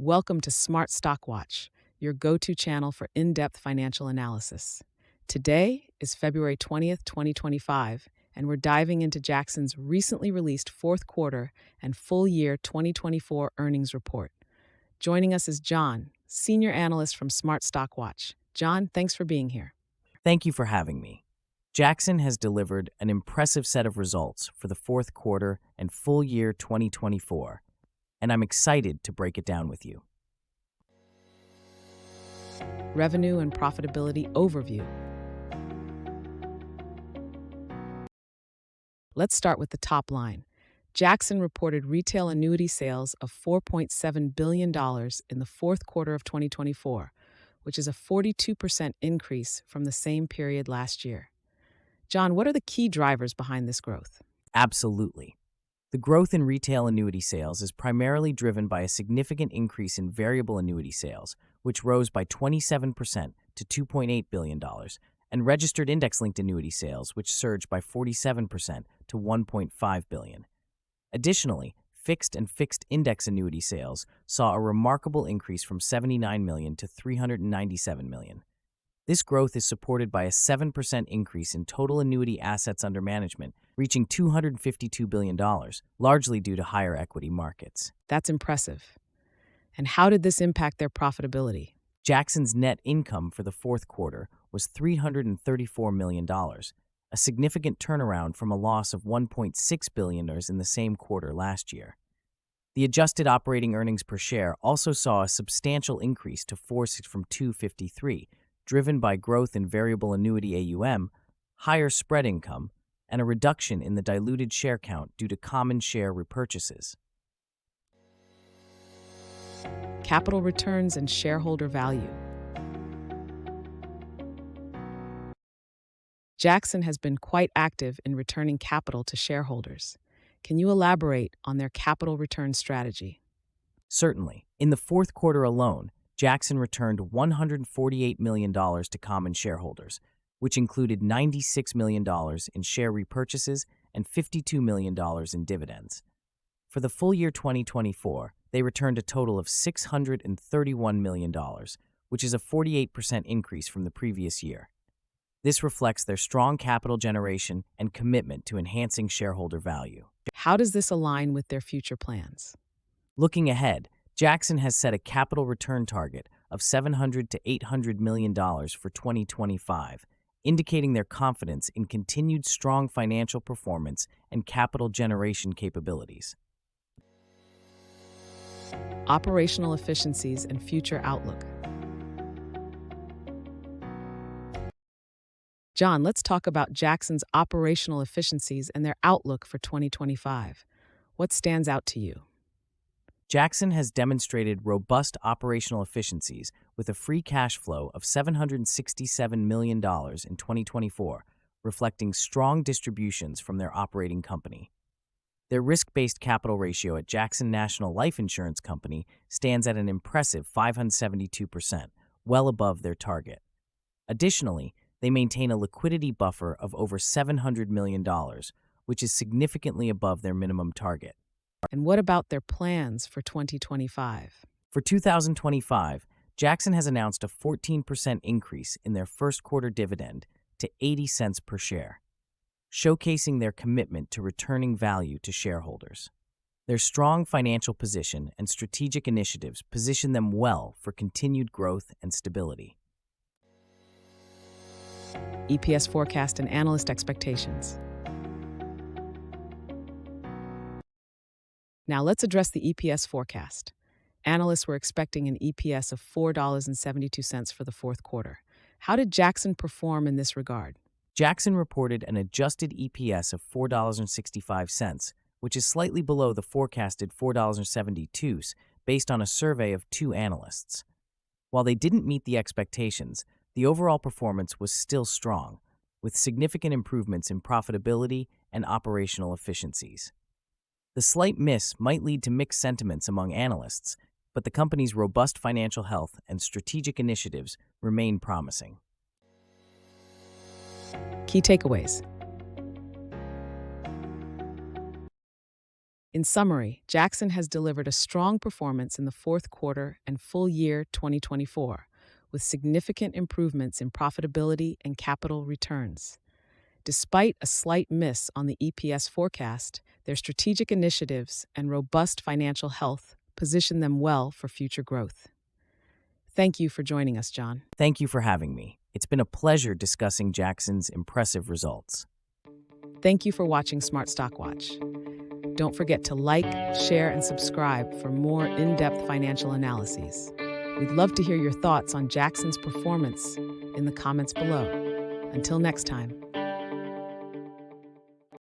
Welcome to Smart Stock Watch, your go-to channel for in-depth financial analysis. Today is February 20th, 2025, and we're diving into JXN's recently released fourth quarter and full year 2024 earnings report. Joining us is John, senior analyst from Smart Stock Watch. John, thanks for being here. Thank you for having me. JXN has delivered an impressive set of results for the fourth quarter and full year 2024, and I'm excited to break it down with you. Revenue and profitability overview. Let's start with the top line. JXN reported retail annuity sales of $4.7 billion in the fourth quarter of 2024, which is a 42% increase from the same period last year. John, what are the key drivers behind this growth? Absolutely. The growth in retail annuity sales is primarily driven by a significant increase in variable annuity sales, which rose by 27% to $2.8 billion, and registered index-linked annuity sales, which surged by 47% to $1.5 billion. Additionally, fixed and fixed index annuity sales saw a remarkable increase from $79 million to $397 million. This growth is supported by a 7% increase in total annuity assets under management, reaching $252 billion, largely due to higher equity markets. That's impressive. And how did this impact their profitability? JXN's net income for the fourth quarter was $334 million, a significant turnaround from a loss of $1.6 billion in the same quarter last year. The adjusted operating earnings per share also saw a substantial increase to $4.6 from $2.53, driven by growth in variable annuity AUM, higher spread income, and a reduction in the diluted share count due to common share repurchases. Capital returns and shareholder value. JXN has been quite active in returning capital to shareholders. Can you elaborate on their capital return strategy? Certainly. In the fourth quarter alone, JXN returned $148 million to common shareholders, which included $96 million in share repurchases and $52 million in dividends. For the full year 2024, they returned a total of $631 million, which is a 48% increase from the previous year. This reflects their strong capital generation and commitment to enhancing shareholder value. How does this align with their future plans? Looking ahead, JXN has set a capital return target of $700 to $800 million for 2025, indicating their confidence in continued strong financial performance and capital generation capabilities. Operational efficiencies and future outlook. John, let's talk about JXN's operational efficiencies and their outlook for 2025. What stands out to you? JXN has demonstrated robust operational efficiencies with a free cash flow of $767 million in 2024, reflecting strong distributions from their operating company. Their risk-based capital ratio at JXN National Life Insurance Company stands at an impressive 572%, well above their target. Additionally, they maintain a liquidity buffer of over $700 million, which is significantly above their minimum target. And what about their plans for 2025? For 2025, JXN has announced a 14% increase in their first quarter dividend to 80 cents per share, showcasing their commitment to returning value to shareholders. Their strong financial position and strategic initiatives position them well for continued growth and stability. EPS forecast and analyst expectations. Now let's address the EPS forecast. Analysts were expecting an EPS of $4.72 for the fourth quarter. How did JXN perform in this regard? JXN reported an adjusted EPS of $4.65, which is slightly below the forecasted $4.72 based on a survey of 2 analysts. While they didn't meet the expectations, the overall performance was still strong, with significant improvements in profitability and operational efficiencies. The slight miss might lead to mixed sentiments among analysts, but the company's robust financial health and strategic initiatives remain promising. Key takeaways. In summary, Jackson has delivered a strong performance in the fourth quarter and full year 2024, with significant improvements in profitability and capital returns. Despite a slight miss on the EPS forecast, their strategic initiatives and robust financial health position them well for future growth. Thank you for joining us, John. Thank you for having me. It's been a pleasure discussing Jackson's impressive results. Thank you for watching Smart Stock Watch. Don't forget to like, share, and subscribe for more in-depth financial analyses. We'd love to hear your thoughts on Jackson's performance in the comments below. Until next time.